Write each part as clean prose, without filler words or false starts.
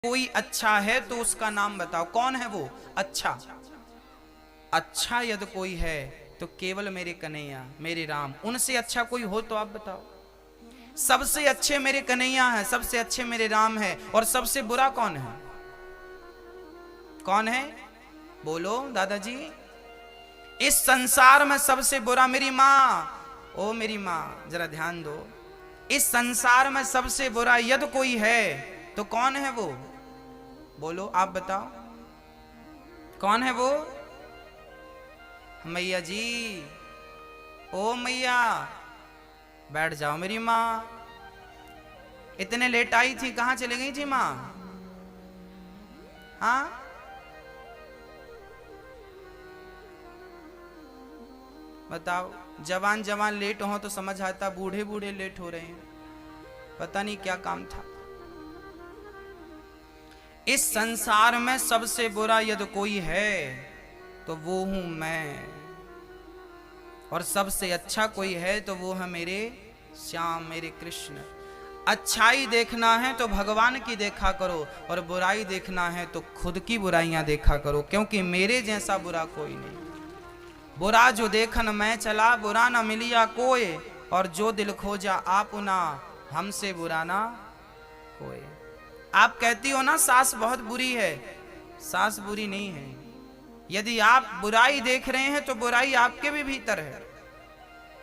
कोई अच्छा है तो उसका नाम बताओ, कौन है वो अच्छा? अच्छा यदि कोई है तो केवल मेरे कन्हैया, मेरे राम। उनसे अच्छा कोई हो तो आप बताओ। सबसे अच्छे मेरे कन्हैया हैं, सबसे अच्छे मेरे राम हैं। और सबसे बुरा कौन है? कौन है? बोलो दादाजी। इस संसार में सबसे बुरा मेरी माँ। ओ मेरी माँ, जरा ध्यान दो। इस संसार में सबसे बुरा यदि कोई है तो कौन है वो? बोलो, आप बताओ कौन है वो? मैया जी, ओ मैया, बैठ जाओ मेरी माँ। इतने लेट आई थी, कहाँ चले गई थी माँ? हाँ, बताओ। जवान जवान लेट हो तो समझ आता, बूढ़े बूढ़े लेट हो रहे हैं, पता नहीं क्या काम था। इस संसार में सबसे बुरा यदि कोई है तो वो हूं मैं, और सबसे अच्छा कोई है तो वो है मेरे श्याम, मेरे कृष्ण। अच्छाई देखना है तो भगवान की देखा करो, और बुराई देखना है तो खुद की बुराइयां देखा करो, क्योंकि मेरे जैसा बुरा कोई नहीं। बुरा जो देखन मैं चला, बुरा न मिलिया कोई, और जो दिल खोजा आप ना, हमसे बुरा ना कोई। आप कहती हो ना सास बहुत बुरी है, सास बुरी नहीं है। यदि आप बुराई देख रहे हैं तो बुराई आपके भी भीतर है।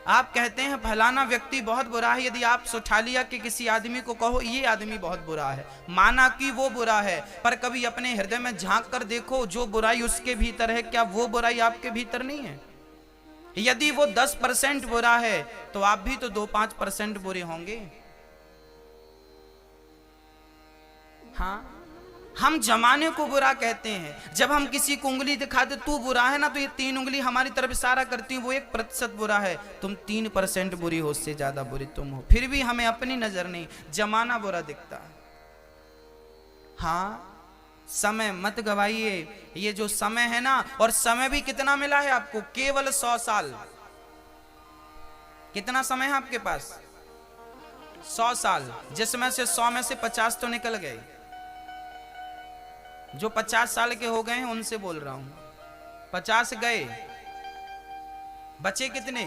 आप कहते हैं फलाना व्यक्ति बहुत बुरा है, यदि आप सुठा लिया कि किसी आदमी को कहो ये आदमी बहुत बुरा है, माना कि वो बुरा है, पर कभी अपने हृदय में झांक कर देखो, जो बुराई उसके भीतर है क्या वो बुराई आपके भीतर नहीं है? यदि वो 10% बुरा है तो आप भी तो 2-5% बुरे होंगे। हाँ, हम जमाने को बुरा कहते हैं। जब हम किसी को उंगली दिखाते तू बुरा है ना, तो ये 3 उंगली हमारी तरफ इशारा करती हैं, वो 1% बुरा है, तुम 3% बुरी हो, उससे ज्यादा बुरी तुम हो। फिर भी हमें अपनी नजर नहीं, जमाना बुरा दिखता है। हाँ, समय मत गवाइए। ये जो समय है ना, और समय भी कितना मिला है आपको? केवल 100 साल। कितना समय है आपके पास? 100 साल, जिसमें से 100 में से 50 तो निकल गए। जो 50 साल के हो गए हैं उनसे बोल रहा हूं। 50 गए, बचे कितने?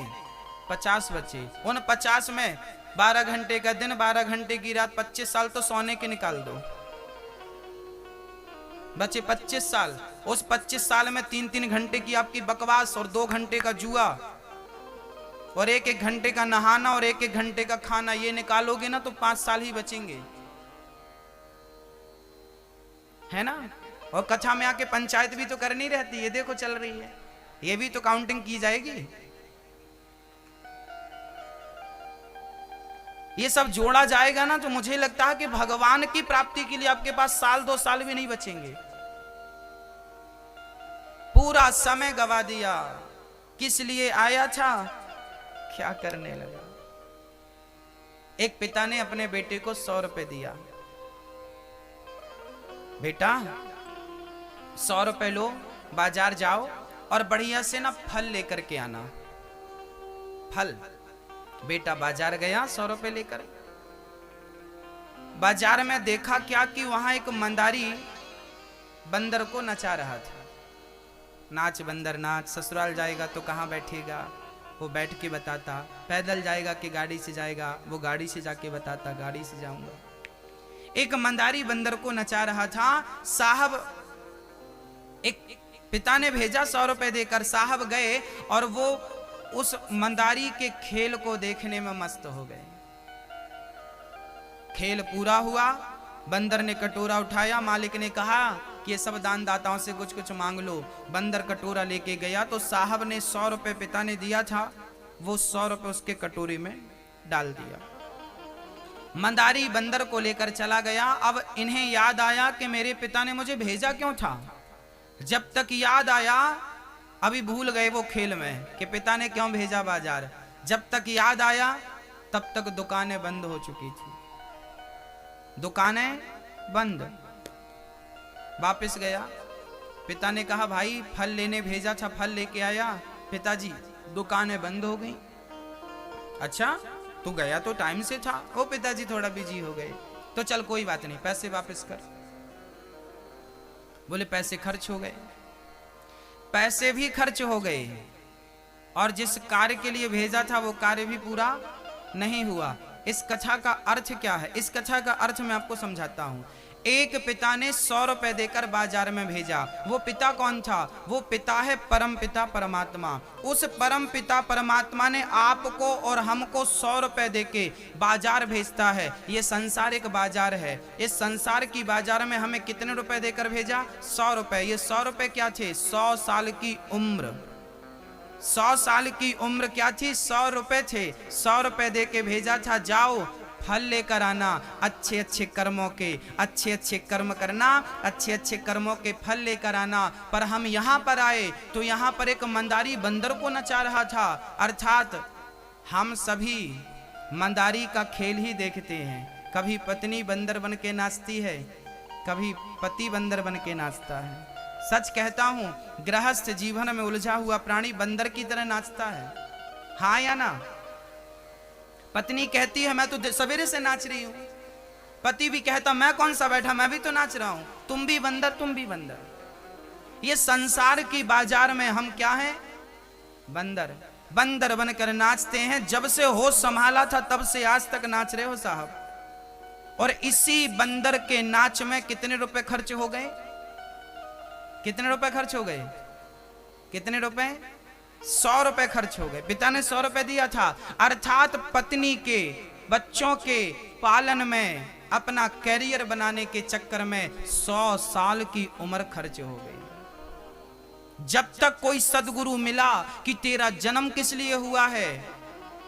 50 बचे। उन 50 में 12 घंटे का दिन, 12 घंटे की रात, 25 साल तो सोने के निकाल दो, बचे 25 साल। उस 25 साल में 3-3 घंटे की आपकी बकवास, और 2 घंटे का जुआ, और 1-1 घंटे का नहाना, और 1-1 घंटे का खाना, ये निकालोगे ना तो 5 साल ही बचेंगे, है ना? और कथा में आके पंचायत भी तो करनी रहती है, ये देखो चल रही है, ये भी तो काउंटिंग की जाएगी। ये सब जोड़ा जाएगा ना तो मुझे लगता है कि भगवान की प्राप्ति के लिए आपके पास 1-2 साल भी नहीं बचेंगे। पूरा समय गवा दिया, किस लिए आया था, क्या करने लगा। एक पिता ने अपने बेटे को 100 रुपए दिया, बेटा 100 रुपए लो, बाजार जाओ और बढ़िया से ना फल लेकर के आना। फल। बेटा बाजार गया 100 रुपए लेकर। बाजार में देखा क्या कि वहां एक मंदारी बंदर को नचा रहा था। नाच बंदर नाच, ससुराल जाएगा तो कहाँ बैठेगा, वो बैठ के बताता। पैदल जाएगा कि गाड़ी से जाएगा, वो गाड़ी से जाके बताता, गाड़ी से जाऊंगा। एक मंदारी बंदर को नचा रहा था। साहब, एक पिता ने भेजा 100 रुपए देकर, साहब गए और वो उस मंदारी के खेल को देखने में मस्त हो गए। खेल पूरा हुआ, बंदर ने कटोरा उठाया, मालिक ने कहा कि ये सब दान दाताओं से कुछ कुछ मांग लो। बंदर कटोरा लेके गया तो साहब ने 100 रुपए पिता ने दिया था, वो 100 रुपए उसके कटोरे में डाल दिया। मंदारी बंदर को लेकर चला गया। अब इन्हें याद आया कि मेरे पिता ने मुझे भेजा क्यों था। जब तक याद आया, अभी भूल गए वो खेल में कि पिता ने क्यों भेजा बाजार। जब तक याद आया तब तक दुकानें बंद हो चुकी थी, दुकानें बंद। वापस गया, पिता ने कहा भाई फल लेने भेजा था, फल लेके आया। पिताजी दुकानें बंद हो गई। अच्छा, तू गया तो टाइम से था। ओ पिताजी थोड़ा बिजी हो गए। तो चल कोई बात नहीं, पैसे वापस कर। बोले पैसे खर्च हो गए। पैसे भी खर्च हो गए और जिस कार्य के लिए भेजा था वो कार्य भी पूरा नहीं हुआ। इस कथा का अर्थ क्या है? इस कथा का अर्थ मैं आपको समझाता हूं। एक पिता ने 100 रुपए देकर बाजार में भेजा। वो पिता कौन था? वो पिता है परम पिता परमात्मा। उस परम पिता परमात्मा ने आपको और हमको 100 रुपए देके बाजार भेजता है। ये संसार एक बाजार है। इस संसार की बाजार में हमें कितने रुपए देकर भेजा? 100 रुपए। ये 100 रुपए क्या थे? 100 साल की उम्र। 100 साल की उम्र क्या थी? 100 रुपए थे। 100 रुपए देके भेजा था, जाओ फल लेकर आना, अच्छे अच्छे कर्मों के, अच्छे अच्छे कर्म करना, अच्छे अच्छे कर्मों के फल लेकर आना। पर हम यहाँ पर आए तो यहाँ पर एक मंदारी बंदर को नचा रहा था। अर्थात हम सभी मंदारी का खेल ही देखते हैं। कभी पत्नी बंदर बन के नाचती है, कभी पति बंदर बन के नाचता है। सच कहता हूँ, गृहस्थ जीवन में उलझा हुआ प्राणी बंदर की तरह नाचता है। हाँ या ना? पत्नी कहती है मैं तो सवेरे से नाच रही हूं। पति भी कहता मैं कौन सा बैठा, मैं भी तो नाच रहा हूं। तुम भी बंदर, तुम भी बंदर। ये संसार की बाजार में हम क्या हैं? बंदर। बंदर बनकर नाचते हैं। जब से होश संभाला था तब से आज तक नाच रहे हो साहब। और इसी बंदर के नाच में कितने रुपए खर्च हो गए? कितने रुपए खर्च हो गए? कितने रुपए? 100 रुपए खर्च हो गए। पिता ने 100 रुपए दिया था। अर्थात पत्नी के, बच्चों के पालन में, अपना कैरियर बनाने के चक्कर में 100 साल की उम्र खर्च हो गई। जब तक कोई सदगुरु मिला कि तेरा जन्म किस लिए हुआ है,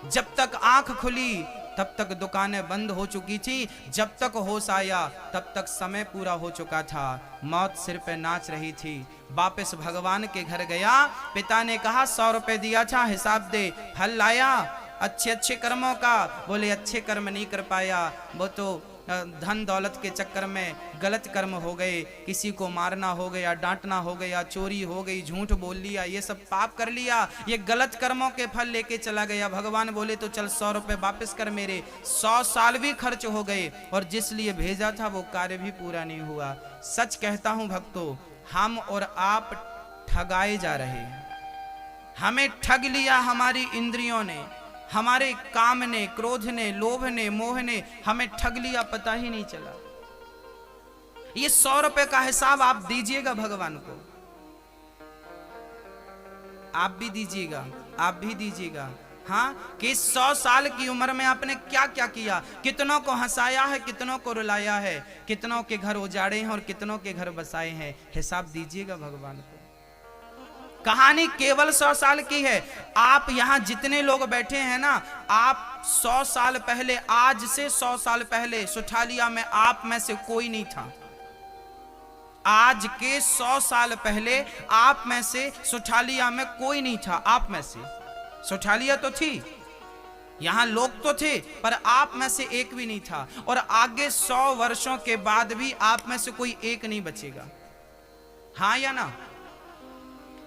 जब तक आंख खुली तब तक दुकानें बंद हो चुकी थी। जब तक होश आया तब तक समय पूरा हो चुका था। मौत सिर पे नाच रही थी। वापस भगवान के घर गया। पिता ने कहा 100 रुपए दिया था, हिसाब दे। फल लाया अच्छे अच्छे कर्मों का। बोले अच्छे कर्म नहीं कर पाया, वो तो धन दौलत के चक्कर में गलत कर्म हो गए। किसी को मारना हो गया, डांटना हो गया, चोरी हो गई, झूठ बोल लिया, ये सब पाप कर लिया। ये गलत कर्मों के फल लेके चला गया। भगवान बोले तो चल 100 रुपए वापस कर मेरे। 100 साल भी खर्च हो गए और जिस लिए भेजा था वो कार्य भी पूरा नहीं हुआ। सच कहता हूं भक्तों, हम और आप ठगाए जा रहे हैं। हमें ठग लिया हमारी इंद्रियों ने, हमारे काम ने, क्रोध ने, लोभ ने, मोह ने हमें ठग लिया, पता ही नहीं चला। ये 100 रुपए का हिसाब आप दीजिएगा भगवान को। आप भी दीजिएगा, आप भी दीजिएगा। हाँ, कि 100 साल की उम्र में आपने क्या क्या किया, कितनों को हंसाया है, कितनों को रुलाया है, कितनों के घर उजाड़े हैं और कितनों के घर बसाए हैं। हिसाब दीजिएगा भगवान को। कहानी केवल 100 साल की है। आप यहां जितने लोग बैठे हैं ना, आप 100 साल पहले, आज से 100 साल पहले सुठालिया में आप में से कोई नहीं था। आज के 100 साल पहले आप में से सुठालिया में कोई नहीं था। आप में से सुठालिया तो थी, यहां लोग तो थे, पर आप में से एक भी नहीं था। और आगे 100 वर्षों के बाद भी आप में से कोई एक नहीं बचेगा। हाँ या ना?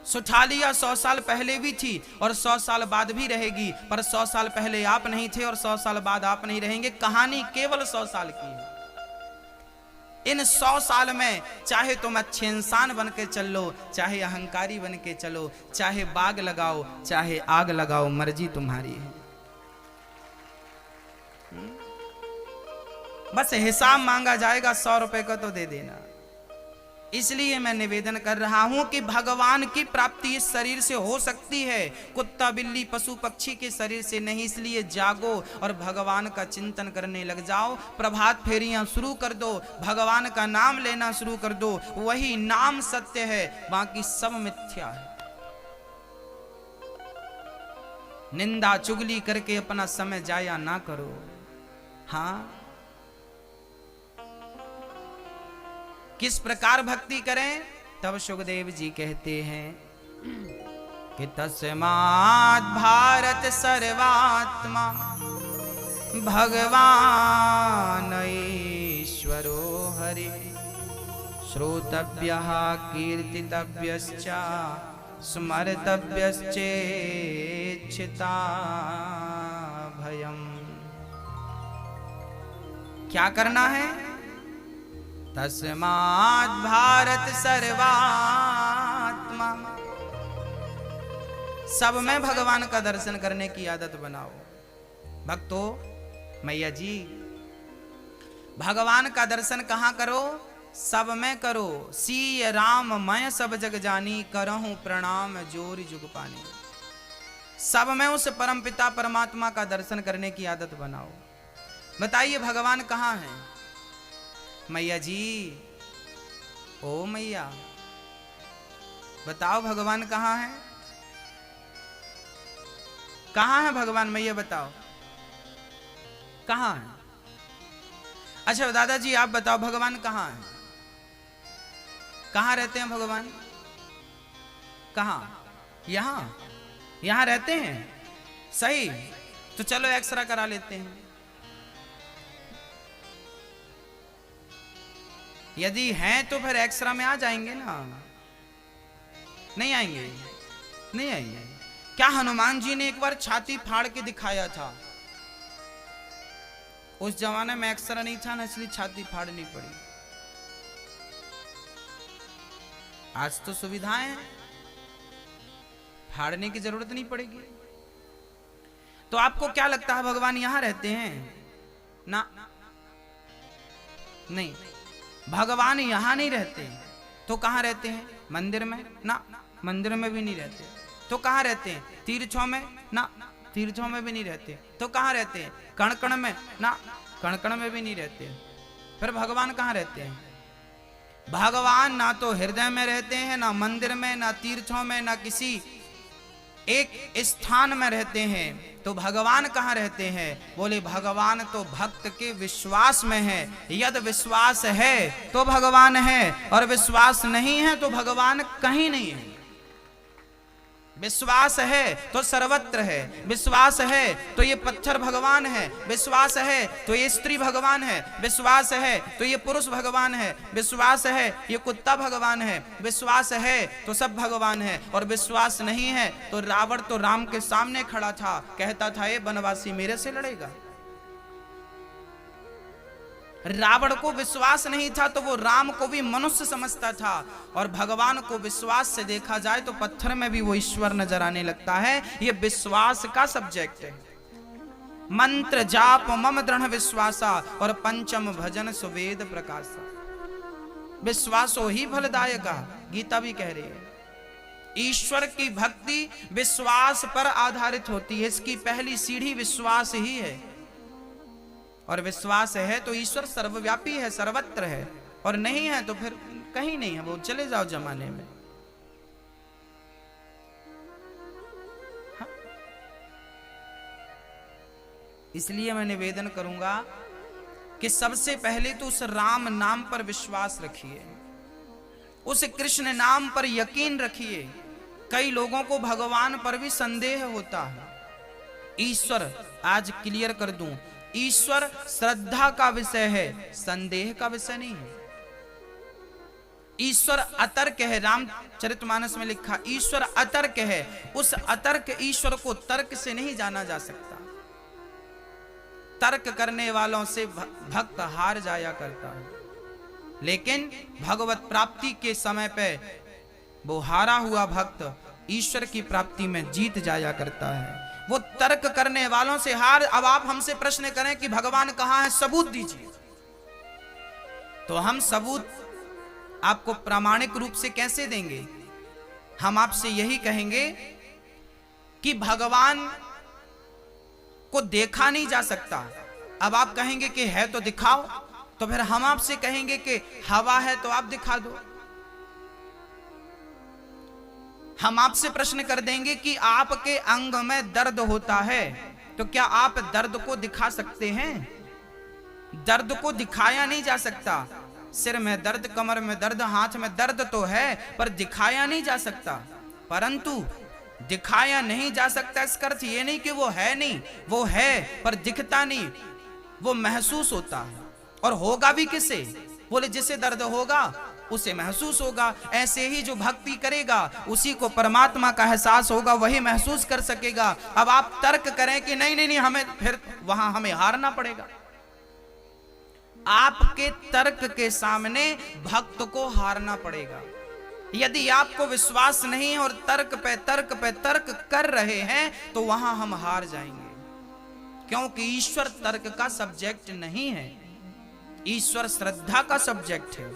सुठालिया 100 साल पहले भी थी और 100 साल बाद भी रहेगी, पर 100 साल पहले आप नहीं थे और 100 साल बाद आप नहीं रहेंगे। कहानी केवल 100 साल की है। इन 100 साल में चाहे तुम अच्छे इंसान बन के चल लो, चाहे अहंकारी बन के चलो, चाहे बाग लगाओ, चाहे आग लगाओ, मर्जी तुम्हारी है। बस हिसाब मांगा जाएगा, 100 रुपए का तो दे देना। इसलिए मैं निवेदन कर रहा हूं कि भगवान की प्राप्ति इस शरीर से हो सकती है, कुत्ता बिल्ली पशु पक्षी के शरीर से नहीं। इसलिए जागो और भगवान का चिंतन करने लग जाओ। प्रभात फेरियां शुरू कर दो, भगवान का नाम लेना शुरू कर दो। वही नाम सत्य है, बाकी सब मिथ्या है। निंदा चुगली करके अपना समय जाया ना करो। हाँ, किस प्रकार भक्ति करें? तब सुखदेव जी कहते हैं कि तस्मात् भारत सर्वात्मा भगवान ईश्वरो हरि श्रोतव्यः कीर्तितव्यश्च स्मर्तव्यश्चेच्छिता भयम्। क्या करना है? तस्मात् भारत सर्वात्मा, सब में भगवान का दर्शन करने की आदत बनाओ। भक्तों, मैया जी, भगवान का दर्शन कहाँ करो? सब में करो। सीय राम मैं सब जग जानी, करहूं प्रणाम जोर जुग पानी। सब में उस परमपिता परमात्मा का दर्शन करने की आदत बनाओ। बताइए भगवान कहाँ है? मैया जी, ओ मैया, बताओ भगवान कहाँ है? कहाँ है भगवान? मैया बताओ कहाँ है? अच्छा दादाजी आप बताओ भगवान कहाँ है? कहाँ रहते हैं भगवान? कहाँ? यहाँ? यहाँ रहते हैं? सही, तो चलो एक्सरा करा लेते हैं। यदि हैं तो फिर एक्सरा में आ जाएंगे ना? नहीं आएंगे? नहीं आएंगे। क्या हनुमान जी ने एक बार छाती फाड़ के दिखाया था? उस जमाने में एक्सरा नहीं था ना, इसलिए छाती फाड़नी पड़ी। आज तो सुविधाएं हैं, फाड़ने की जरूरत नहीं पड़ेगी। तो आपको क्या लगता है भगवान यहां रहते हैं? ना, नहीं, भगवान यहां नहीं रहते। तो कहां रहते हैं? मंदिर में? ना, मंदिर में भी नहीं रहते। तो कहां रहते हैं? तीर्थों में? ना, तीर्थों में भी नहीं रहते। तो कहां रहते हैं? कण कण में? ना, कण कण में भी नहीं रहते। फिर भगवान कहां रहते हैं? भगवान ना तो हृदय में रहते हैं, ना मंदिर में, ना तीर्थों में, ना किसी एक स्थान में रहते हैं। तो भगवान कहाँ रहते हैं? बोले भगवान तो भक्त के विश्वास में है। यदि विश्वास है तो भगवान है, और विश्वास नहीं है तो भगवान कहीं नहीं है। विश्वास है तो सर्वत्र है। विश्वास है तो ये पत्थर भगवान है। विश्वास है तो ये स्त्री भगवान है। विश्वास है तो ये पुरुष भगवान है। विश्वास है ये कुत्ता भगवान है। विश्वास है तो सब भगवान है। और विश्वास नहीं है तो रावण तो राम के सामने खड़ा था, कहता था ये बनवासी मेरे से लड़ेगा। रावण को विश्वास नहीं था तो वो राम को भी मनुष्य समझता था। और भगवान को विश्वास से देखा जाए तो पत्थर में भी वो ईश्वर नजर आने लगता है। ये विश्वास का सब्जेक्ट है। मंत्र जाप मम दृढ़ विश्वासा, और पंचम भजन सुवेद प्रकाशा। विश्वासो ही फलदायका, गीता भी कह रही है। ईश्वर की भक्ति विश्वास पर आधारित होती है। इसकी पहली सीढ़ी विश्वास ही है। और विश्वास है तो ईश्वर सर्वव्यापी है, सर्वत्र है। और नहीं है तो फिर कहीं नहीं है, वो चले जाओ जमाने में। हाँ? इसलिए मैं निवेदन करूंगा कि सबसे पहले तो उस राम नाम पर विश्वास रखिए, उस कृष्ण नाम पर यकीन रखिए। कई लोगों को भगवान पर भी संदेह होता है। ईश्वर, आज क्लियर कर दूं, ईश्वर श्रद्धा का विषय है, संदेह का विषय नहीं है। ईश्वर अतर्क है। रामचरितमानस में लिखा ईश्वर अतर्क है। उस अतर्क ईश्वर को तर्क से नहीं जाना जा सकता। तर्क करने वालों से भक्त हार जाया करता है। लेकिन भगवत प्राप्ति के समय पे वो हारा हुआ भक्त ईश्वर की प्राप्ति में जीत जाया करता है। वो तर्क करने वालों से हार। अब आप हमसे प्रश्न करें कि भगवान कहाँ है, सबूत दीजिए, तो हम सबूत आपको प्रामाणिक रूप से कैसे देंगे? हम आपसे यही कहेंगे कि भगवान को देखा नहीं जा सकता। अब आप कहेंगे कि है तो दिखाओ, तो फिर हम आपसे कहेंगे कि हवा है तो आप दिखा दो। हम आपसे प्रश्न कर देंगे कि आपके अंग में दर्द होता है, तो क्या आप दर्द को दिखा सकते हैं? दर्द को दिखाया नहीं जा सकता। सिर में दर्द, कमर में दर्द, हाथ में दर्द तो है, पर दिखाया नहीं जा सकता। परंतु दिखाया नहीं जा सकता इसका अर्थ ये नहीं कि वो है नहीं, वो है पर दिखता नहीं, वो महसूस होता है। और होगा भी किसे? बोले जिसे दर्द होगा उसे महसूस होगा। ऐसे ही जो भक्ति करेगा उसी को परमात्मा का एहसास होगा, वही महसूस कर सकेगा। अब आप तर्क करें कि नहीं नहीं नहीं, हमें फिर वहां हमें हारना पड़ेगा। आपके तर्क के सामने भक्त को हारना पड़ेगा। यदि आपको विश्वास नहीं है और तर्क पे तर्क कर रहे हैं तो वहां हम हार जाएंगे, क्योंकि ईश्वर तर्क का सब्जेक्ट नहीं है, ईश्वर श्रद्धा का सब्जेक्ट है।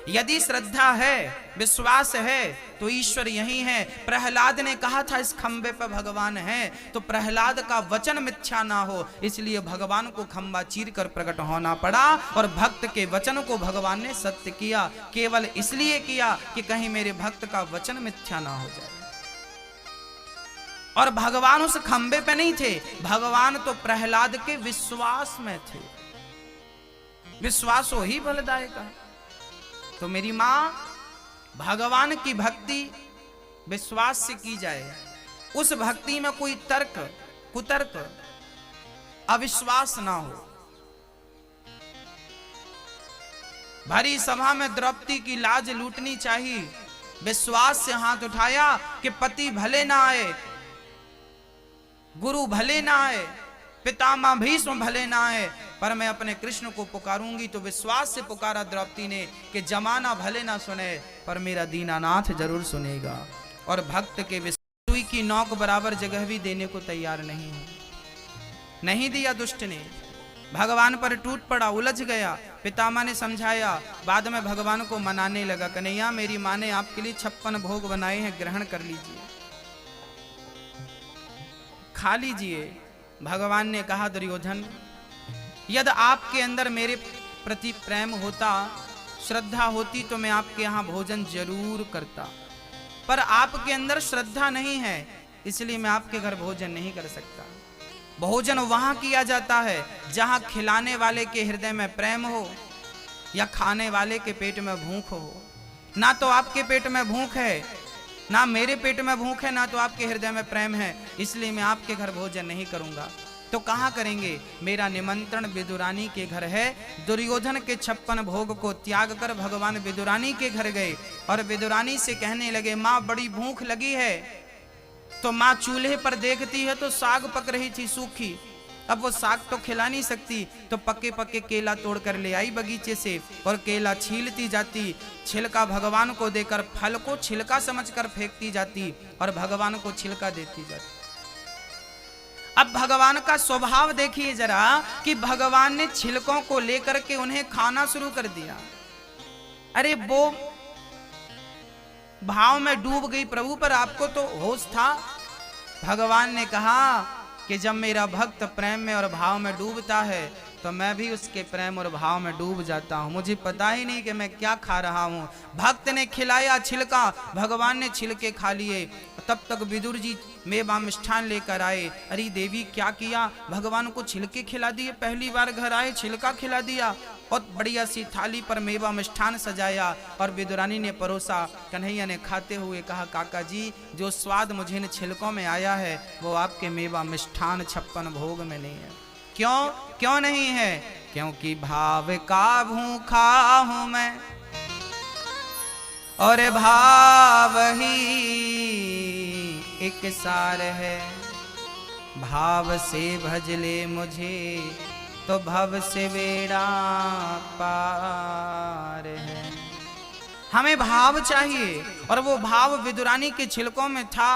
यदि श्रद्धा है, विश्वास है, तो ईश्वर यही है। प्रहलाद ने कहा था इस खंबे पर भगवान है, तो प्रहलाद का वचन मिथ्या ना हो, इसलिए भगवान को खंबा चीर कर प्रकट होना पड़ा और भक्त के वचन को भगवान ने सत्य किया, केवल इसलिए किया कि कहीं मेरे भक्त का वचन मिथ्या ना हो जाए। और भगवान उस खंबे पे नहीं थे, भगवान तो प्रहलाद के विश्वास में थे। विश्वास ही फलदायक है। तो मेरी मां, भगवान की भक्ति विश्वास से की जाए, उस भक्ति में कोई तर्क कुतर्क अविश्वास ना हो। भरी सभा में द्रौपदी की लाज लूटनी चाहिए, विश्वास से हाथ उठाया कि पति भले ना आए, गुरु भले ना आए, पितामह भीष्म भले ना आए, पर मैं अपने कृष्ण को पुकारूंगी। तो विश्वास से पुकारा द्रौपदी ने कि जमाना भले ना सुने पर मेरा दीनानाथ जरूर सुनेगा। और भक्त के सुई की नोक बराबर जगह भी देने को तैयार नहीं है, नहीं दिया दुष्ट ने, भगवान पर टूट पड़ा, उलझ गया। पितामह ने समझाया, बाद में भगवान को मनाने लगा, कन्हैया मेरी माँ ने आपके लिए 56 भोग बनाए हैं, ग्रहण कर लीजिए, खा लीजिए। भगवान ने कहा, दुर्योधन यदि आपके अंदर मेरे प्रति प्रेम होता, श्रद्धा होती, तो मैं आपके यहाँ भोजन जरूर करता, पर आपके अंदर श्रद्धा नहीं है, इसलिए मैं आपके घर भोजन नहीं कर सकता। भोजन वहां किया जाता है जहां खिलाने वाले के हृदय में प्रेम हो या खाने वाले के पेट में भूख हो। ना तो आपके पेट में भूख है, ना मेरे पेट में भूख है, ना तो आपके हृदय में प्रेम है, इसलिए मैं आपके घर भोजन नहीं करूंगा। तो कहाँ करेंगे? मेरा निमंत्रण विदुरानी के घर है। दुर्योधन के 56 भोग को त्याग कर भगवान विदुरानी के घर गए और विदुरानी से कहने लगे, माँ बड़ी भूख लगी है। तो माँ चूल्हे पर देखती है तो साग पक रही थी सूखी, अब वो साग तो खिला नहीं सकती, तो पके पके केला तोड़ कर ले आई बगीचे से और केला छीलती जाती, छिलका भगवान को देकर फल को छिलका समझकर फेंकती जाती और भगवान को छिलका देती जाती। अब भगवान का स्वभाव देखिए जरा कि भगवान ने छिलकों को लेकर के उन्हें खाना शुरू कर दिया। अरे वो भाव में डूब गई प्रभु, पर आपको तो होश था। भगवान ने कहा कि जब मेरा भक्त प्रेम में और भाव में डूबता है तो मैं भी उसके प्रेम और भाव में डूब जाता हूँ, मुझे पता ही नहीं कि मैं क्या खा रहा हूँ। भक्त ने खिलाया छिलका, भगवान ने छिलके खा लिए। तब तक विदुर जी मेवा मिष्ठान लेकर आए। अरे देवी क्या किया? भगवान को छिलके खिला दिए, पहली बार घर आए छिलका खिला दिया और बढ़िया सी थाली पर मेवा मिष्ठान सजाया और विदुरानी ने परोसा। कन्हैया ने खाते हुए कहा, काका जी जो स्वाद मुझे इन छिलकों में आया है वो आपके मेवा मिष्ठान 56 भोग में नहीं है। क्यों नहीं है? क्योंकि भाव का भूखा हूं मैं और भाव ही एक सार है। भाव से भज ले मुझे तो भव से बेड़ा पार है। हमें भाव चाहिए और वो भाव विदुरानी के छिलकों में था।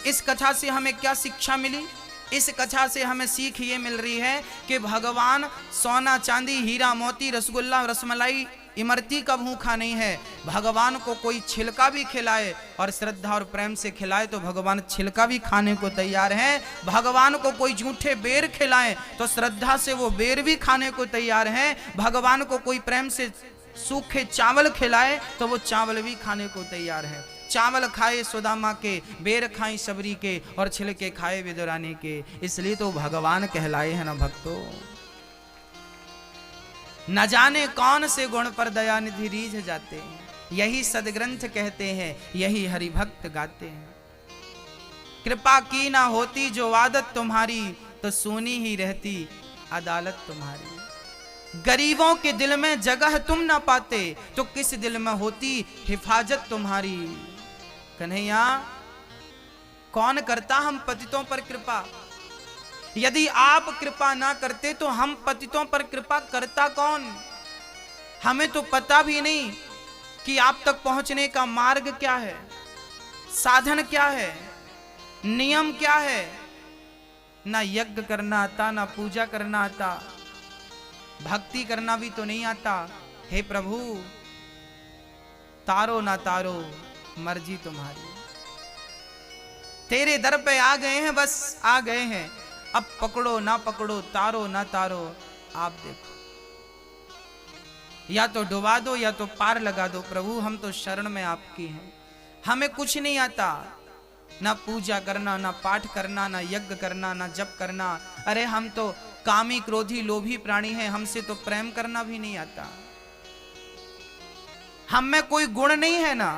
इस कथा से हमें क्या शिक्षा मिली? इस कथा से हमें सीख ये मिल रही है कि भगवान सोना चांदी हीरा मोती रसगुल्ला रसमलाई इमरती का भूखा नहीं है। भगवान को कोई छिलका भी खिलाए और श्रद्धा और प्रेम से खिलाए तो भगवान छिलका भी खाने को तैयार है। भगवान को कोई झूठे बेर खिलाए तो श्रद्धा से वो बेर भी खाने को तैयार है। भगवान को कोई प्रेम से सूखे चावल खिलाए तो वो चावल भी खाने को तैयार है। चावल खाए सुदामा के, बेर खाई सबरी के और छिलके खाए विदुरानी के, इसलिए तो भगवान कहलाए हैं ना भक्तों। न जाने कौन से गुण पर दया निधि रीझ जाते हैं, यही सदग्रंथ कहते हैं, यही हरि भक्त गाते हैं। कृपा की ना होती जो आदत तुम्हारी तो सुनी ही रहती अदालत तुम्हारी। गरीबों के दिल में जगह तुम ना पाते तो किस दिल में होती हिफाजत तुम्हारी। कन्हैया कौन करता हम पतितों पर कृपा? यदि आप कृपा ना करते तो हम पतितों पर कृपा करता कौन? हमें तो पता भी नहीं कि आप तक पहुंचने का मार्ग क्या है, साधन क्या है, नियम क्या है। ना यज्ञ करना आता, ना पूजा करना आता, भक्ति करना भी तो नहीं आता। हे प्रभु, तारो ना तारो मर्जी तुम्हारी। तेरे दर पे आ गए हैं, बस आ गए हैं। अब पकड़ो ना पकड़ो, तारो ना तारो, आप देखो। या तो डुबा दो या तो पार लगा दो। प्रभु हम तो शरण में आपकी हैं, हमें कुछ नहीं आता, ना पूजा करना, ना पाठ करना, ना यज्ञ करना, ना जप करना। अरे हम तो कामी क्रोधी लोभी प्राणी हैं, हमसे तो प्रेम करना भी नहीं आता। हम में कोई गुण नहीं है ना,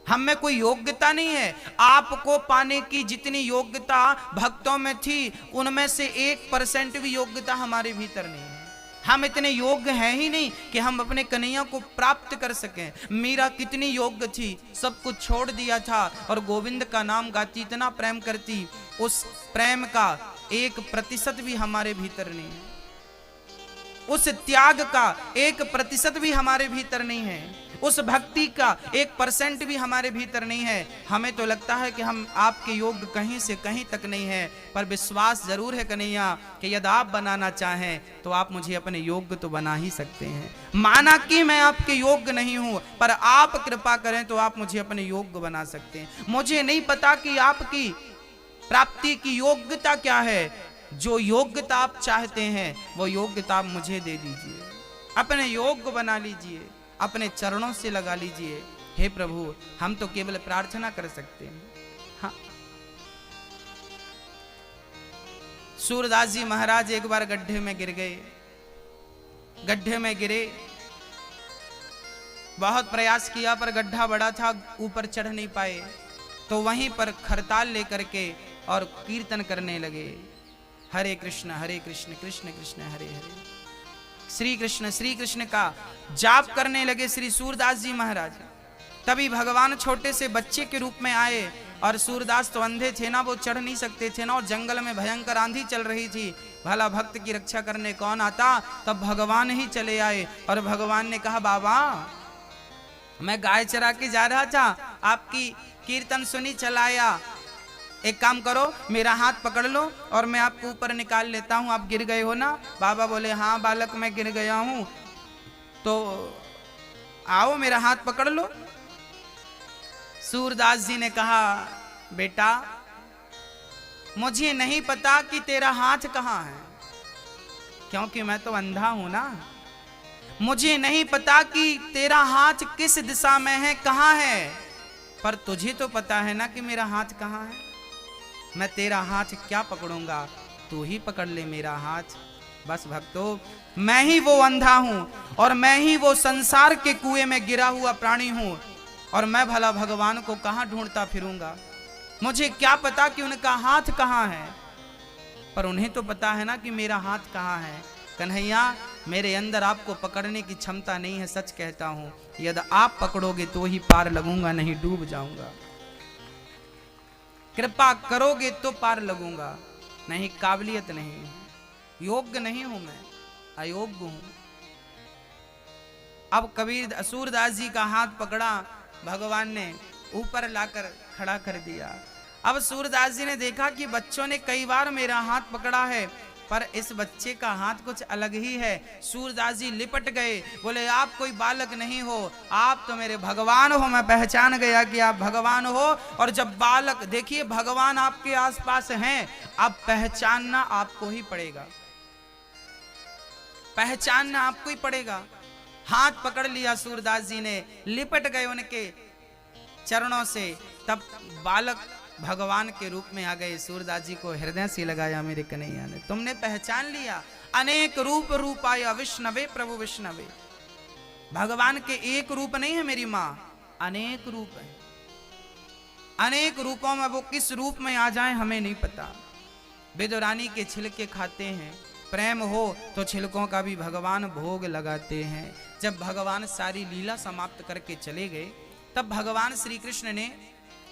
हम में कोई योग्यता नहीं है। आपको पाने की जितनी योग्यता भक्तों में थी, उनमें से 1% भी योग्यता हमारे भीतर नहीं है। हम इतने योग्य हैं ही नहीं कि हम अपने कन्हैया को प्राप्त कर सकें। मीरा कितनी योग्य थी, सब कुछ छोड़ दिया था और गोविंद का नाम गाती, इतना प्रेम करती। उस प्रेम का 1% भी हमारे भीतर नहीं है, उस त्याग का 1% भी हमारे भीतर नहीं है, उस भक्ति का 1% भी हमारे भीतर नहीं है। हमें तो लगता है कि हम आपके योग्य कहीं से कहीं तक नहीं है, पर विश्वास जरूर है कन्हैया कि यदि आप बनाना चाहें तो आप मुझे अपने योग्य तो बना ही सकते हैं। माना कि मैं आपके योग्य नहीं हूं, पर आप कृपा करें तो आप मुझे अपने योग्य बना सकते हैं। मुझे नहीं पता कि आपकी प्राप्ति की योग्यता क्या है, जो योग्यता आप चाहते हैं वो योग्यता आप मुझे दे दीजिए, अपने योग्य बना लीजिए, अपने चरणों से लगा लीजिए। हे प्रभु, हम तो केवल प्रार्थना कर सकते हैं। हाँ, सूरदास जी महाराज एक बार गड्ढे में गिर गए। गड्ढे में गिरे, बहुत प्रयास किया पर गड्ढा बड़ा था, ऊपर चढ़ नहीं पाए। तो वहीं पर खरताल लेकर के और कीर्तन करने लगे, हरे कृष्ण कृष्ण कृष्ण हरे हरे, श्री कृष्ण का जाप करने लगे श्री सूरदास जी महाराज। तभी भगवान छोटे से बच्चे के रूप में आए, और सूरदास तो अंधे थे ना, वो चढ़ नहीं सकते थे ना, और जंगल में भयंकर आंधी चल रही थी। भला भक्त की रक्षा करने कौन आता, तब भगवान ही चले आए। और भगवान ने कहा, बाबा मैं गाय चरा के जा रहा था, आपकी कीर्तन सुनी, चलाया। एक काम करो, मेरा हाथ पकड़ लो और मैं आपको ऊपर निकाल लेता हूं। आप गिर गए हो ना? बाबा बोले, हाँ बालक मैं गिर गया हूं, तो आओ मेरा हाथ पकड़ लो। सूरदास जी ने कहा, बेटा मुझे नहीं पता कि तेरा हाथ कहाँ है, क्योंकि मैं तो अंधा हूं ना। मुझे नहीं पता कि तेरा हाथ किस दिशा में है, कहाँ है, पर तुझे तो पता है ना कि मेरा हाथ कहाँ है। मैं तेरा हाथ क्या पकड़ूंगा, तू ही पकड़ ले मेरा हाथ। बस भक्तों, मैं ही वो अंधा हूं और मैं ही वो संसार के कुएं में गिरा हुआ प्राणी हूं, और मैं भला भगवान को कहां ढूंढता फिरूंगा। मुझे क्या पता कि उनका हाथ कहां है, पर उन्हें तो पता है ना कि मेरा हाथ कहां है। कन्हैया, मेरे अंदर आपको पकड़ने की क्षमता नहीं है, सच कहता हूं। यदि आप पकड़ोगे तो ही पार लगूंगा, नहीं डूब जाऊंगा। कृपा करोगे तो पार लगूंगा, नहीं काबिलियत नहीं, योग्य नहीं हूं मैं, अयोग्य हूं। अब कबीर सूरदास जी का हाथ पकड़ा, भगवान ने ऊपर लाकर खड़ा कर दिया। अब सूरदास जी ने देखा कि बच्चों ने कई बार मेरा हाथ पकड़ा है, पर इस बच्चे का हाथ कुछ अलग ही है। सूरदास जी लिपट गए, बोले, आप कोई बालक नहीं हो, आप तो मेरे भगवान हो। मैं पहचान गया कि आप भगवान हो। और जब बालक, देखिए भगवान आपके आसपास हैं, अब पहचानना आपको ही पड़ेगा, पहचानना आपको ही पड़ेगा। हाथ पकड़ लिया सूरदास जी ने, लिपट गए उनके चरणों से। तब बालक भगवान के रूप में आ गए। सूरदास जी को हृदय से लगाया, मेरे कन्हैया ने तुमने पहचान लिया। अनेक रूप रूपाया विष्णवे प्रभु विष्णवे। भगवान के एक रूप नहीं है मेरी माँ, अनेक रूप है। अनेक रूपों में वो किस रूप में आ जाए हमें नहीं पता। बेदुरानी के छिलके खाते हैं, प्रेम हो तो छिलकों का भी भगवान भोग लगाते हैं। जब भगवान सारी लीला समाप्त करके चले गए, तब भगवान श्री कृष्ण ने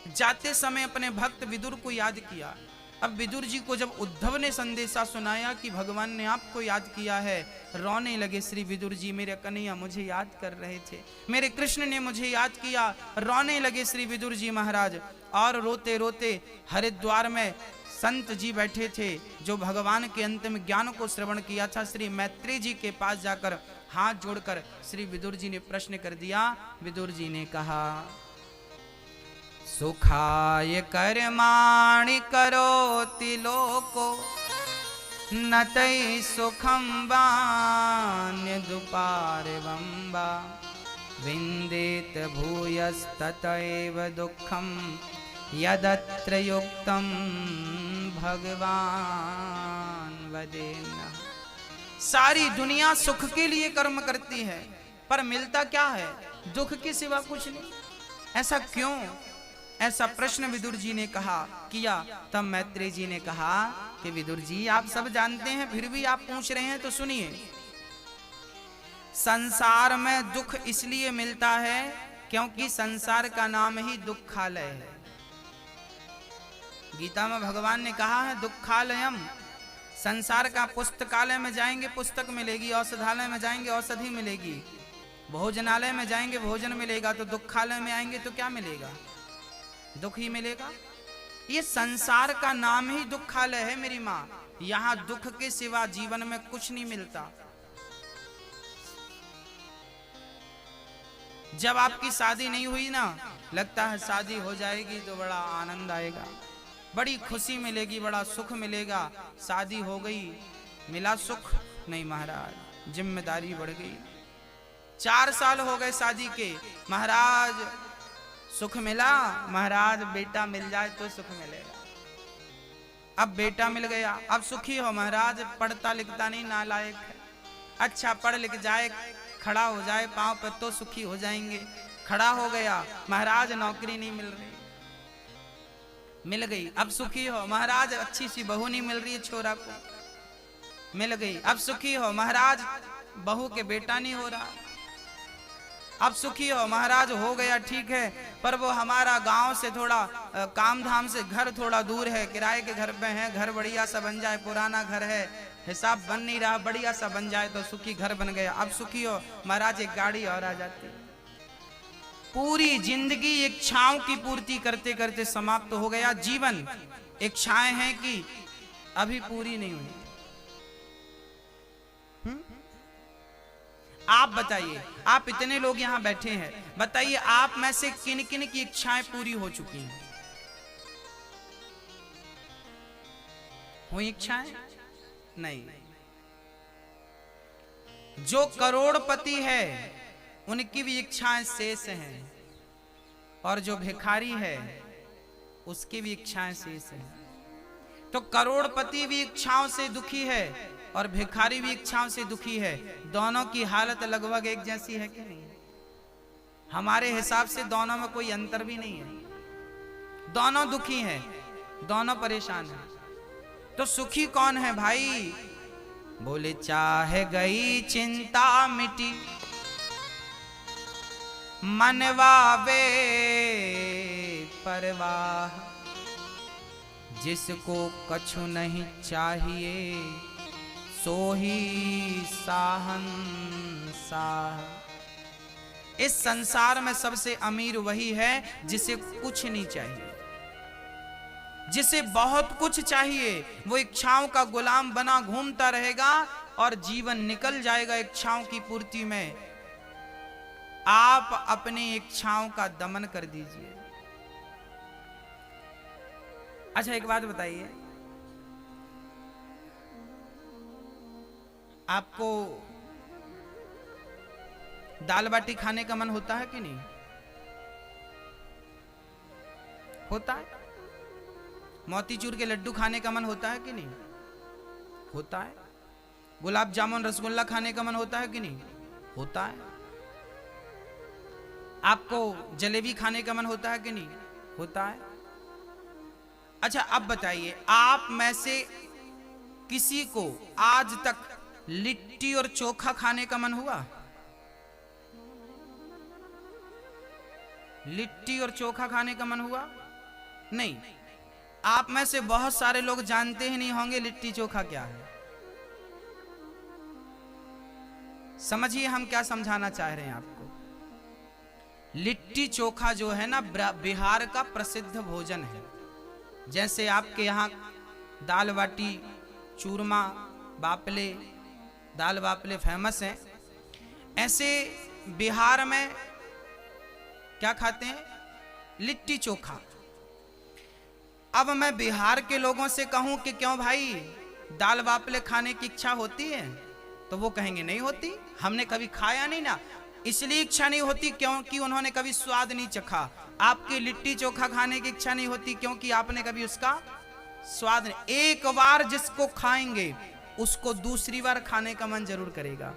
जाते समय अपने भक्त विदुर को याद किया। अब विदुर जी को जब उद्धव ने संदेशा सुनाया कि भगवान ने आपको याद किया है, रोने लगे श्री विदुर जी। मेरे कन्हैया मुझे याद कर रहे थे, मेरे कृष्ण ने मुझे याद किया। रोने लगे श्री विदुर जी महाराज। और रोते रोते हरिद्वार में संत जी बैठे थे जो भगवान के अंतिम ज्ञान को श्रवण किया था। श्री मैत्री जी के पास जाकर हाथ जोड़कर श्री विदुर जी ने प्रश्न कर दिया। विदुर जी ने कहा, सुखाय कर्माणि करोति लोको न तै सुखं वान्यदुपारवं वा विन्देत भूयस्ततैव दुःखं यदत्र युक्तं भगवान वदेन्नः। सारी दुनिया सुख के लिए कर्म करती है, पर मिलता क्या है? दुख के सिवा कुछ नहीं। ऐसा क्यों? ऐसा प्रश्न विदुर जी ने कहा किया। तब मैत्री जी ने कहा कि विदुर जी आप सब जानते हैं, फिर भी आप पूछ रहे हैं तो सुनिए। संसार में दुख इसलिए मिलता है क्योंकि संसार का नाम ही दुखालय है। गीता में भगवान ने कहा है दुखालयम। संसार का पुस्तकालय में जाएंगे पुस्तक मिलेगी, औषधालय में जाएंगे औषधि मिलेगी, भोजनालय में जाएंगे भोजन मिलेगा, तो दुखालय में आएंगे तो क्या मिलेगा? दुख ही मिलेगा। ये संसार का नाम ही दुखालय है मेरी माँ। यहाँ दुख के सिवा जीवन में कुछ नहीं मिलता। जब आपकी शादी नहीं हुई ना, लगता है शादी हो जाएगी तो बड़ा आनंद आएगा, बड़ी खुशी मिलेगी, बड़ा सुख मिलेगा। शादी हो गई, मिला सुख नहीं महाराज, जिम्मेदारी बढ़ गई। 4 साल हो गए शादी के, महाराज सुख मिला? महाराज बेटा मिल जाए तो सुख मिलेगा। अब बेटा मिल गया, अब सुखी हो महाराज? पढ़ता लिखता नहीं, नालायक है। अच्छा पढ़ लिख जाए, खड़ा हो जाए पांव पर तो सुखी हो जाएंगे। खड़ा हो गया महाराज, नौकरी नहीं मिल रही, मिल गई, अब सुखी हो महाराज? अच्छी सी बहू नहीं मिल रही है छोरा को, मिल गई, अब सुखी हो महाराज? बहू के बेटा नहीं हो रहा, अब सुखी हो महाराज? हो गया ठीक है, पर वो हमारा गांव से थोड़ा काम धाम से घर थोड़ा दूर है, किराए के घर पे है, घर बढ़िया सा बन जाए, पुराना घर है, हिसाब बन नहीं रहा, बढ़िया सा बन जाए तो सुखी घर बन गया। अब सुखी हो महाराज? एक गाड़ी और आ जाती। पूरी जिंदगी इच्छाओं की पूर्ति करते करते समाप्त हो गया जीवन। इच्छाएं हैं कि अभी पूरी नहीं हुई। आप बताइए, आप इतने लोग यहां बैठे हैं, बताइए आप में से किन किन की इच्छाएं पूरी हो चुकी हैं? हुई इच्छाएं? नहीं। जो करोड़पति है उनकी भी इच्छाएं शेष हैं, और जो भिखारी है उसकी भी इच्छाएं शेष हैं। तो करोड़पति भी इच्छाओं से दुखी है और भिखारी भी इच्छाओं से दुखी है। दोनों की हालत लगभग एक जैसी है कि नहीं? हमारे हिसाब से दोनों में कोई अंतर भी नहीं है। दोनों दुखी हैं, दोनों परेशान हैं। तो सुखी कौन है भाई? बोले चाहे गई चिंता मिटी, मनवावे परवाह, जिसको कछु नहीं चाहिए सो ही साहंसाह। इस संसार में सबसे अमीर वही है जिसे कुछ नहीं चाहिए। जिसे बहुत कुछ चाहिए वो इच्छाओं का गुलाम बना घूमता रहेगा और जीवन निकल जाएगा इच्छाओं की पूर्ति में। आप अपनी इच्छाओं का दमन कर दीजिए। अच्छा एक बात बताइए, आपको दाल बाटी खाने का मन होता है कि नहीं? होता है। मोतीचूर के लड्डू खाने का मन होता है कि नहीं? होता है। गुलाब जामुन रसगुल्ला खाने का मन होता है कि नहीं? होता है। आपको जलेबी खाने का मन होता है कि नहीं? होता है। अच्छा अब बताइए, आप में से किसी को आज तक लिट्टी और चोखा खाने का मन हुआ? लिट्टी और चोखा खाने का मन हुआ? नहीं। आप में से बहुत सारे लोग जानते ही नहीं होंगे लिट्टी चोखा क्या है। समझिए हम क्या समझाना चाह रहे हैं आपको। लिट्टी चोखा जो है ना, बिहार का प्रसिद्ध भोजन है। जैसे आपके यहाँ दाल बाटी चूरमा बापले, दाल बापले फेमस हैं, ऐसे बिहार में क्या खाते हैं, लिट्टी चोखा। अब मैं बिहार के लोगों से कहूं कि क्यों भाई दाल बापले खाने की इच्छा होती है, तो वो कहेंगे नहीं होती, हमने कभी खाया नहीं ना। इसलिए इच्छा नहीं होती क्योंकि उन्होंने कभी स्वाद नहीं चखा। आपकी लिट्टी चोखा खाने की इच्छा नहीं होती क्योंकि आपने कभी उसका स्वाद नहीं। एक बार जिसको खाएंगे उसको दूसरी बार खाने का मन जरूर करेगा।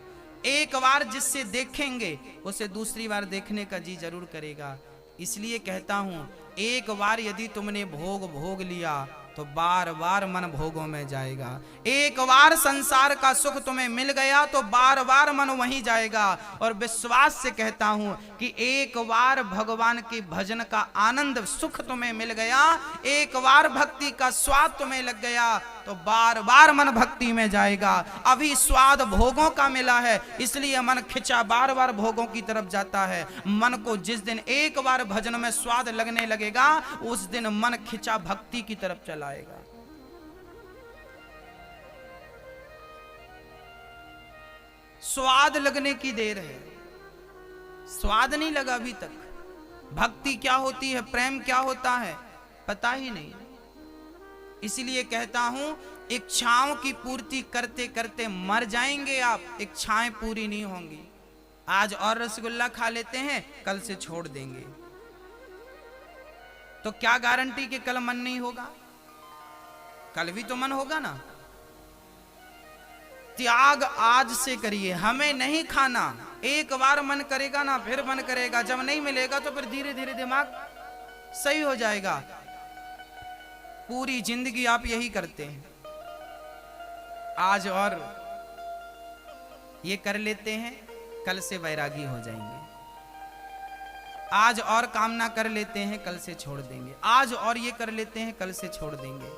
एक बार जिससे देखेंगे उसे दूसरी बार देखने का जी जरूर करेगा। इसलिए कहता हूं, एक बार यदि तुमने भोग लिया तो बार बार मन भोगों में जाएगा। एक बार संसार का सुख तुम्हें मिल गया तो बार बार मन वहीं जाएगा। और विश्वास से कहता हूं कि एक बार भगवान के भजन का आनंद सुख तुम्हें मिल गया, एक बार भक्ति का स्वाद तुम्हें लग गया तो बार बार मन भक्ति में जाएगा। अभी स्वाद भोगों का मिला है इसलिए मन खिंचा बार बार भोगों की तरफ जाता है। मन को जिस दिन एक बार भजन में स्वाद लगने लगेगा उस दिन मन खिंचा भक्ति की तरफ चलाएगा। स्वाद लगने की देर है, स्वाद नहीं लगा अभी तक। भक्ति क्या होती है, प्रेम क्या होता है, पता ही नहीं। इसलिए कहता हूं, इच्छाओं की पूर्ति करते करते मर जाएंगे आप, इच्छाएं पूरी नहीं होंगी। आज और रसगुल्ला खा लेते हैं, कल से छोड़ देंगे, तो क्या गारंटी कि कल मन नहीं होगा? कल भी तो मन होगा ना। त्याग आज से करिए, हमें नहीं खाना। एक बार मन करेगा ना, फिर मन करेगा, जब नहीं मिलेगा तो फिर धीरे धीरे दिमाग सही हो जाएगा। पूरी जिंदगी आप यही करते हैं, आज और ये कर लेते हैं, कल से वैरागी हो जाएंगे। आज और कामना कर लेते हैं, कल से छोड़ देंगे। आज और ये कर लेते हैं, कल से छोड़ देंगे।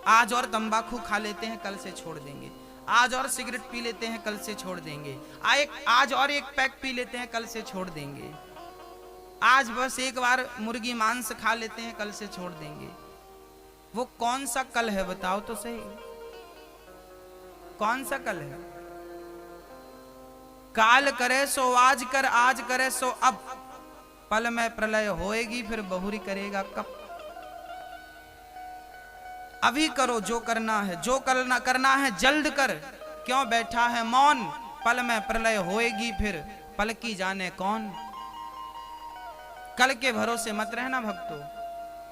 आज और तंबाकू खा लेते हैं, कल से छोड़ देंगे। आज और सिगरेट पी लेते हैं, कल से छोड़ देंगे। आज और एक पैक पी लेते हैं, कल से छोड़ देंगे। आज बस एक बार मुर्गी मांस खा लेते हैं, कल से छोड़ देंगे। वो कौन सा कल है बताओ तो सही, कौन सा कल है? काल करे सो आज कर, आज करे सो अब, पल में प्रलय होएगी फिर बहुरी करेगा कब। अभी करो जो करना है, जो करना है जल्द कर, क्यों बैठा है मौन, पल में प्रलय होएगी फिर पल की जाने कौन। कल के भरोसे मत रहना भक्तों,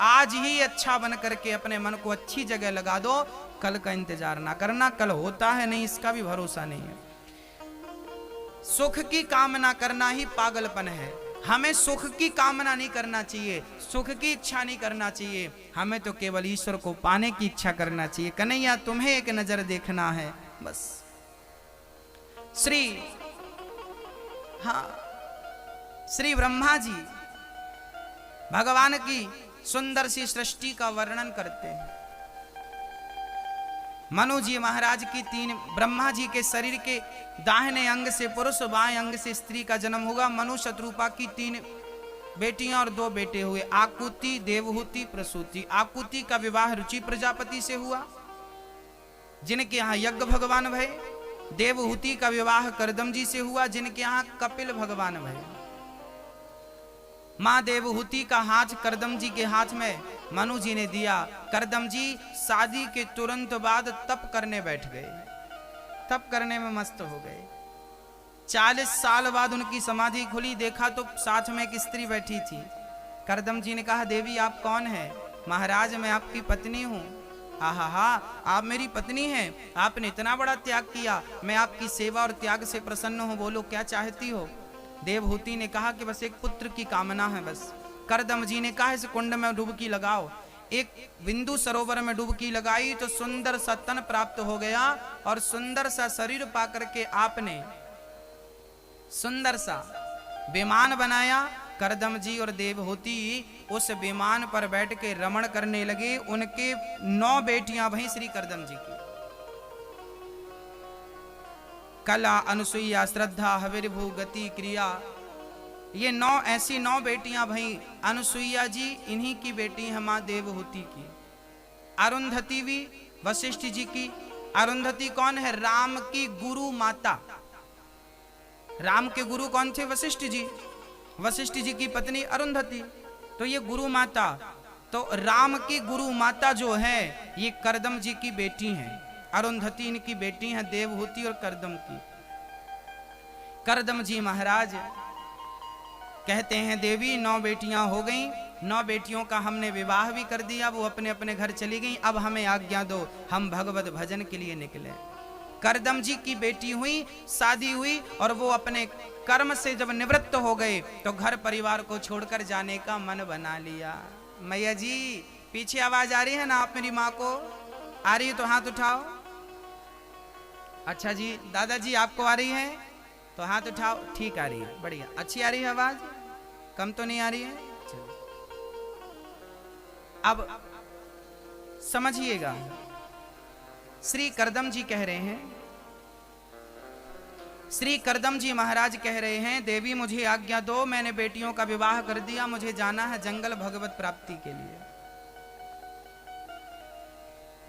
आज ही अच्छा बन करके अपने मन को अच्छी जगह लगा दो। कल का इंतजार ना करना, कल होता है नहीं इसका भी भरोसा नहीं है। सुख की कामना करना ही पागलपन है। हमें सुख की कामना नहीं करना चाहिए, सुख की इच्छा नहीं करना चाहिए, हमें तो केवल ईश्वर को पाने की इच्छा करना चाहिए। कन्हैया तुम्हें एक नजर देखना है बस। श्री ब्रह्मा जी भगवान की सुंदर सी सृष्टि का वर्णन करते हैं। मनु जी महाराज की ब्रह्मा जी के शरीर के दाहिने अंग से पुरुष, बाएं अंग से स्त्री का जन्म हुआ। मनु शत्रुपा की 3 बेटियां और 2 बेटे हुए, आकुति, देवहूति, प्रसूति। आकुति का विवाह रुचि प्रजापति से हुआ, जिनके यहाँ यज्ञ भगवान भये। देवहूति का विवाह करदम जी से हुआ, जिनके यहाँ कपिल भगवान भये। मां देवहूति का हाथ करदम जी के हाथ में मनु जी ने दिया। करदम जी शादी के तुरंत बाद तप करने बैठ गए, तप करने में मस्त हो गए। 40 साल बाद उनकी समाधि खुली, देखा तो साथ में एक स्त्री बैठी थी। करदम जी ने कहा, देवी आप कौन है? महाराज मैं आपकी पत्नी हूँ। आहा, आप मेरी पत्नी हैं, आपने इतना बड़ा त्याग किया, मैं आपकी सेवा और त्याग से प्रसन्न हूँ, बोलो क्या चाहती हो? देवहूति ने कहा कि बस एक पुत्र की कामना है बस। करदम जी ने कहा इस कुंड में डुबकी लगाओ। एक बिंदु सरोवर में डुबकी लगाई तो सुंदर सा तन प्राप्त हो गया और सुंदर सा शरीर पाकर के आपने सुंदर सा विमान बनाया। करदम जी और देवहूति उस विमान पर बैठ के रमण करने लगे। उनके 9 बेटियां भई श्री करदम जी की, कला, अनुसुईया, श्रद्धा, हविर्भू, गति, क्रिया। ये 9 ऐसी 9 बेटियां भई। अनुसुईया जी इन्हीं की बेटी है मां देवहूति की। अरुंधति भी वशिष्ठ जी की। अरुंधति कौन है? राम की गुरु माता। राम के गुरु कौन थे? वशिष्ठ जी। वशिष्ठ जी की पत्नी अरुंधति, तो ये गुरु माता। तो राम की गुरु माता जो है ये करदम जी की बेटी हैं। अरुंधति इनकी बेटी हैं, देवहूति और करदम की। करदम जी महाराज कहते हैं देवी 9 बेटियां हो गईं, 9 बेटियों का हमने विवाह भी कर दिया, वो अपने अपने घर चली गईं, अब हमें आज्ञा दो हम भगवत भजन के लिए निकले। करदम जी की बेटी हुई, शादी हुई और वो अपने कर्म से जब निवृत्त हो गए तो घर परिवार को छोड़कर जाने का मन बना लिया। मैया जी पीछे आवाज आ रही है ना? आप मेरी माँ को आ रही है तो हाथ उठाओ। अच्छा जी, दादाजी आपको आ रही है तो हाथ उठाओ। ठीक आ रही है, बढ़िया, अच्छी आ रही है आवाज, कम तो नहीं आ रही है? चलो अब समझिएगा, श्री करदम जी कह रहे हैं, श्री करदम जी महाराज कह रहे हैं देवी मुझे आज्ञा दो, मैंने बेटियों का विवाह कर दिया, मुझे जाना है जंगल भगवत प्राप्ति के लिए।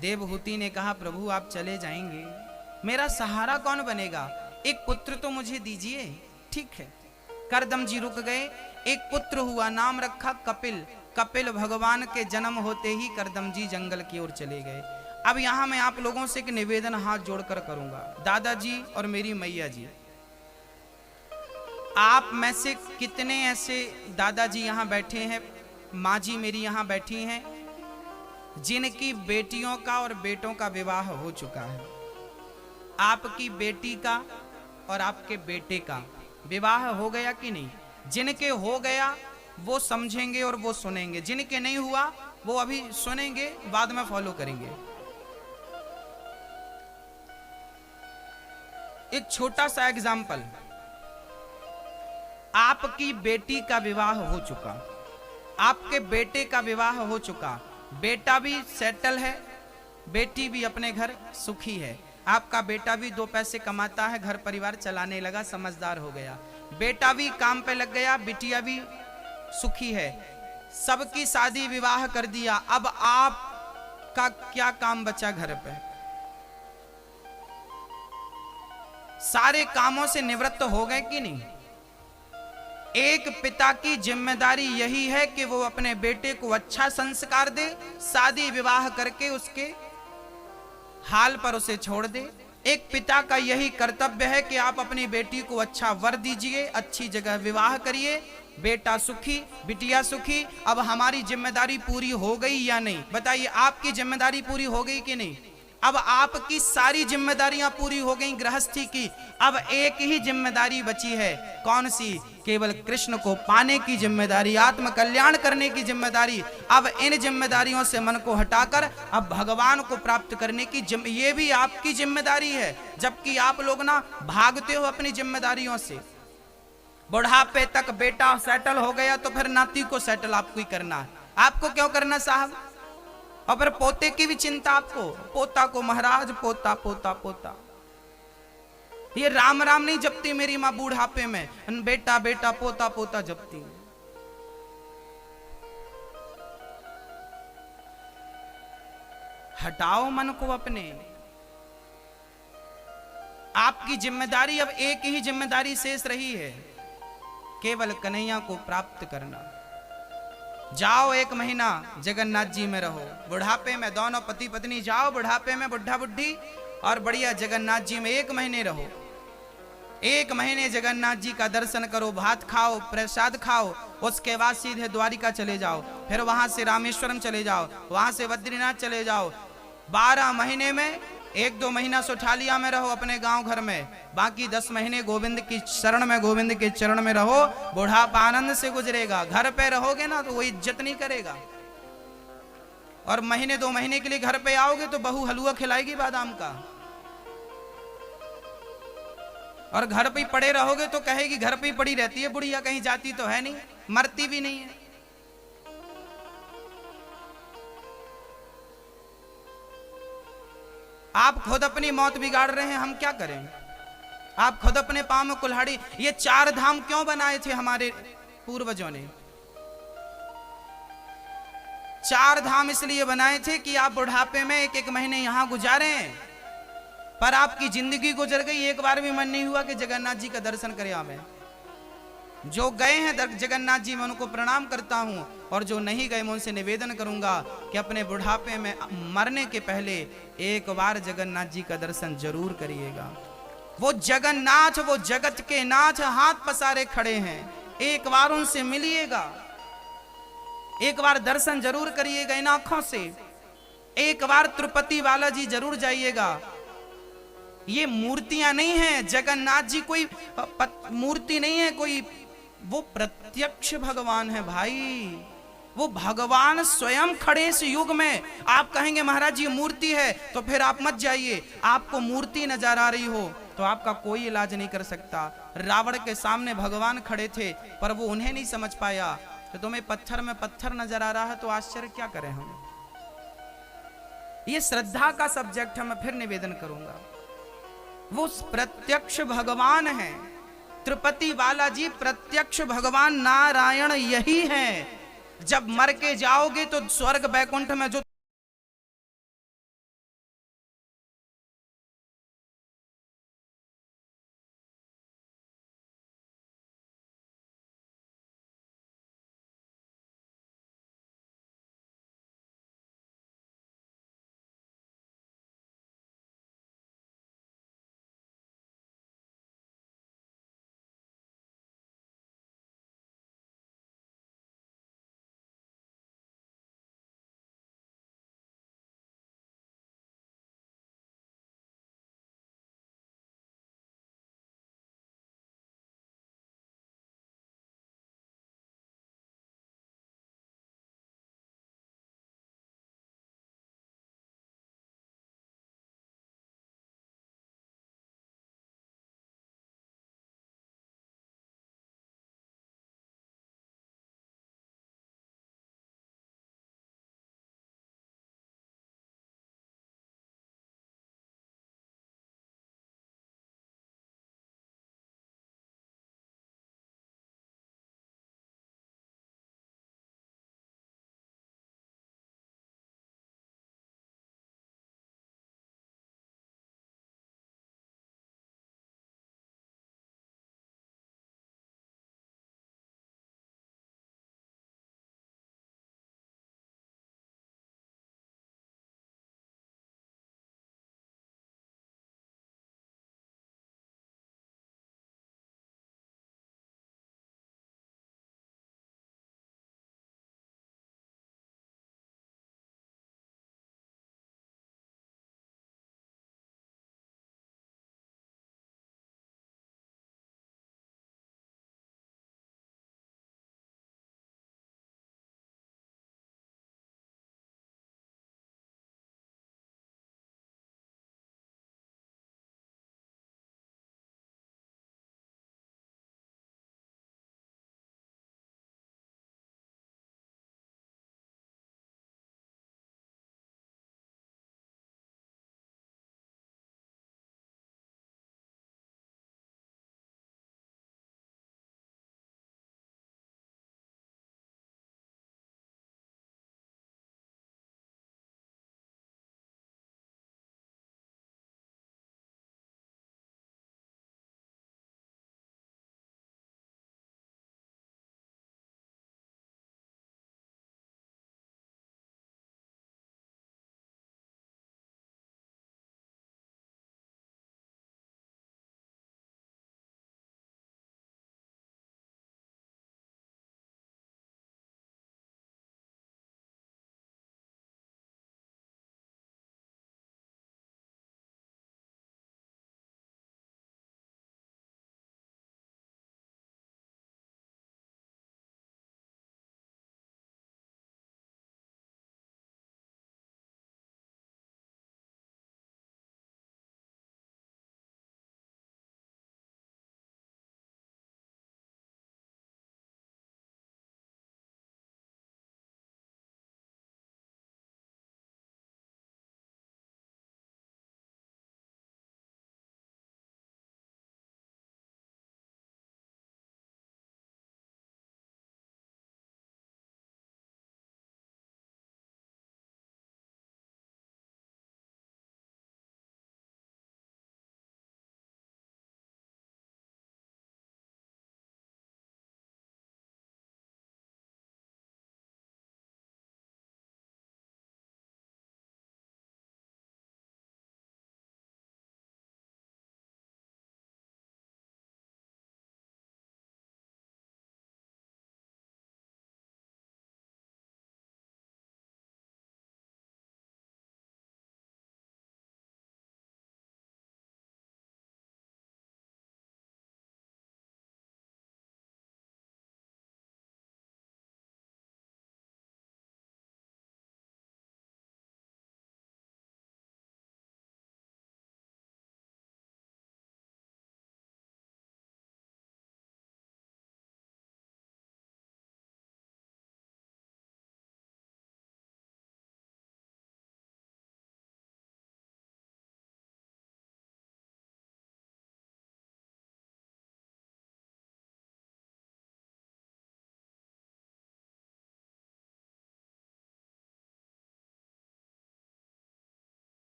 देवहूति ने कहा प्रभु आप चले जाएंगे, मेरा सहारा कौन बनेगा? एक पुत्र तो मुझे दीजिए। ठीक है, करदम जी रुक गए। एक पुत्र हुआ, नाम रखा कपिल। कपिल भगवान के जन्म होते ही करदम जी जंगल की ओर चले गए। अब यहां मैं आप लोगों से एक निवेदन हाथ जोड़कर करूंगा, दादाजी और मेरी मैया जी, आप में से कितने ऐसे दादाजी यहां बैठे हैं, माँ जी मेरी यहां बैठी हैं, जिनकी बेटियों का और बेटों का विवाह हो चुका है? आपकी बेटी का और आपके बेटे का विवाह हो गया कि नहीं? जिनके हो गया वो समझेंगे और वो सुनेंगे, जिनके नहीं हुआ वो अभी सुनेंगे, बाद में फॉलो करेंगे। एक छोटा सा एग्जाम्पल, आपकी बेटी का विवाह हो चुका, आपके बेटे का विवाह हो चुका, बेटा भी सेटल है, बेटी भी अपने घर सुखी है, आपका बेटा भी 2 पैसे कमाता है, घर परिवार चलाने लगा, समझदार हो गया, बेटा भी काम पे लग गया, बिटिया भी सुखी है, सबकी शादी विवाह कर दिया। अब आपका क्या काम बचा घर पे? सारे कामों से निवृत्त हो गए कि नहीं? एक पिता की जिम्मेदारी यही है कि वो अपने बेटे को अच्छा संस्कार दे, शादी विवाह करके उसके हाल पर उसे छोड़ दे। एक पिता का यही कर्तव्य है कि आप अपनी बेटी को अच्छा वर दीजिए, अच्छी जगह विवाह करिए, बेटा सुखी, बिटिया सुखी। अब हमारी जिम्मेदारी पूरी हो गई या नहीं? बताइए, आपकी जिम्मेदारी पूरी हो गई कि नहीं? अब आपकी सारी जिम्मेदारियां पूरी हो गई गृहस्थी की, अब एक ही जिम्मेदारी बची है, कौन सी? केवल कृष्ण को पाने की जिम्मेदारी, आत्म कल्याण करने की जिम्मेदारी। अब इन जिम्मेदारियों से मन को हटाकर अब भगवान को प्राप्त करने की ये भी आपकी जिम्मेदारी है, जबकि आप लोग ना भागते हो अपनी जिम्मेदारियों से। बुढ़ापे तक बेटा सेटल हो गया तो फिर नाती को सेटल आपको ही करना है। आपको क्यों करना साहब? और फिर पोते की भी चिंता आपको, पोता को महाराज पोता पोता पोता। ये राम राम नहीं जपती मेरी माँ बूढ़ापे में, बेटा बेटा पोता पोता जपती। हटाओ मन को अपने। आपकी जिम्मेदारी अब एक ही जिम्मेदारी शेष रही है, केवल कन्हैया को प्राप्त करना। जाओ 1 महीना जगन्नाथ जी में रहो, बुढ़ापे में दोनों पति पत्नी जाओ, बुढ़ापे में बुढ़ा बुढ़ी और बढ़िया जगन्नाथ जी में 1 महीने रहो। 1 महीने जगन्नाथ जी का दर्शन करो, भात खाओ, प्रसाद खाओ, उसके बाद सीधे द्वारिका चले जाओ, फिर वहां से रामेश्वरम चले जाओ, वहां से बद्रीनाथ चले जाओ। 12 महीने में 1-2 महीना सोठालिया में रहो अपने गांव घर में, बाकी 10 महीने गोविंद की शरण में, गोविंद के चरण में रहो। बुढ़ापा आनंद से गुजरेगा। घर पे रहोगे ना तो वो इज्जत नहीं करेगा, और महीने 2 महीने के लिए घर पे आओगे तो बहू हलवा खिलाएगी बादाम का। और घर पे ही पड़े रहोगे तो कहेगी घर पे ही पड़ी रहती है बुढ़िया, कहीं जाती तो है नहीं, मरती भी नहीं है। आप खुद अपनी मौत बिगाड़ रहे हैं, हम क्या करें। आप खुद अपने पांव में कुल्हाड़ी। ये 4 धाम क्यों बनाए थे हमारे पूर्वजों ने? 4 धाम इसलिए बनाए थे कि आप बुढ़ापे में 1-1 महीने यहां गुजारें, पर आपकी जिंदगी गुजर गई, एक बार भी मन नहीं हुआ कि जगन्नाथ जी का दर्शन करें। हमें जो गए हैं जगन्नाथ जी, मैं उनको प्रणाम करता हूं, और जो नहीं गए मैं उनसे निवेदन करूंगा कि अपने बुढ़ापे में मरने के पहले एक बार जगन्नाथ जी का दर्शन जरूर करिएगा। वो जगन्नाथ, वो जगत के नाथ हाथ पसारे खड़े हैं, एक बार उनसे मिलिएगा, एक बार दर्शन जरूर करिएगा इन आंखों से। एक बार तिरुपति बालाजी जरूर जाइएगा। ये मूर्तियां नहीं हैं, जगन्नाथ जी कोई मूर्ति नहीं है कोई, वो प्रत्यक्ष भगवान है भाई। वो भगवान स्वयं खड़े इस युग में। आप कहेंगे महाराज जी मूर्ति है, तो फिर आप मत जाइए। आपको मूर्ति नजर आ रही हो तो आपका कोई इलाज नहीं कर सकता। रावण के सामने भगवान खड़े थे, पर वो उन्हें नहीं समझ पाया। तो तुम्हें पत्थर में पत्थर नजर आ रहा है तो आश्चर्य क्या करें हम। ये श्रद्धा का सब्जेक्ट है, मैं फिर निवेदन करूंगा। वो प्रत्यक्ष भगवान है, तिरुपति बालाजी प्रत्यक्ष भगवान नारायण यही है। जब मर के जाओगे तो स्वर्ग बैकुंठ में जो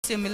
से मिल